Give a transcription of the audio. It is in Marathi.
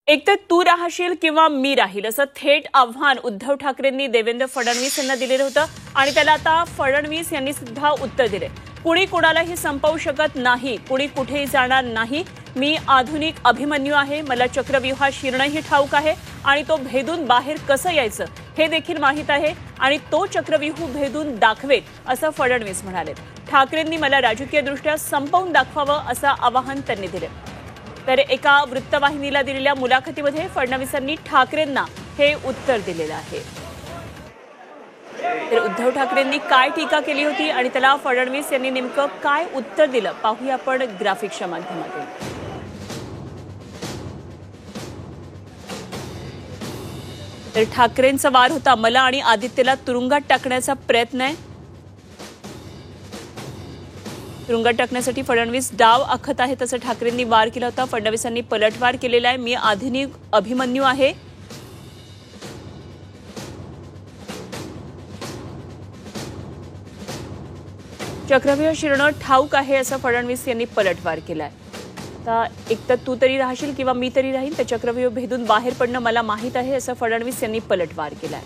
एक तर तू राहशील किंवा मी राहील असं थेट आव्हान उद्धव ठाकरेंनी देवेंद्र फडणवीस यांना दिलेलं होतं आणि त्याला आता फडणवीस यांनी सुद्धा उत्तर दिले। कुणी कोणालाही संपवू शकत नाही, कुणी कुठेही जाणार नाही। मी आधुनिक अभिमन्यू आहे, मला चक्रव्यूहात शिरणंही ठाऊक आहे आणि तो भेदून बाहेर कसं यायचं हे देखील माहीत आहे आणि तो चक्रव्यूह भेदून दाखवेल असं फडणवीस म्हणाले। ठाकरेंनी मला राजकीयदृष्ट्या संपवून दाखवावं असं आवाहन त्यांनी दिले। तर एका वृत्तवाहिनीला दिलेल्या मुलाखतीमध्ये फडणवीसांनी ठाकरेंना हे उत्तर दिलेलं आहे। तर उद्धव ठाकरेंनी काय टीका केली होती आणि त्याला फडणवीस यांनी नेमकं काय उत्तर दिलं पाहूया आपण ग्राफिक्सच्या माध्यमातून। तर ठाकरेंचा वार होता, मला आणि आदित्यला तुरुंगात टाकण्याचा प्रयत्न आहे। तुरुंगात टाकण्यासाठी फडणवीस डाव आखत आहेत असं ठाकरेंनी वार केला होता। फडणवीसांनी पलटवार केलेला आहे, मी आधुनिक अभिमन्यू आहे। चक्रव्यूह शिरणं ठाऊक आहे असं फडणवीस यांनी पलटवार केलाय। आता एक तर तू तरी राहशील किंवा मी तरी राहीन, तर चक्रव्यूह भेदून बाहेर पडणं मला माहीत आहे असं फडणवीस यांनी पलटवार केलाय।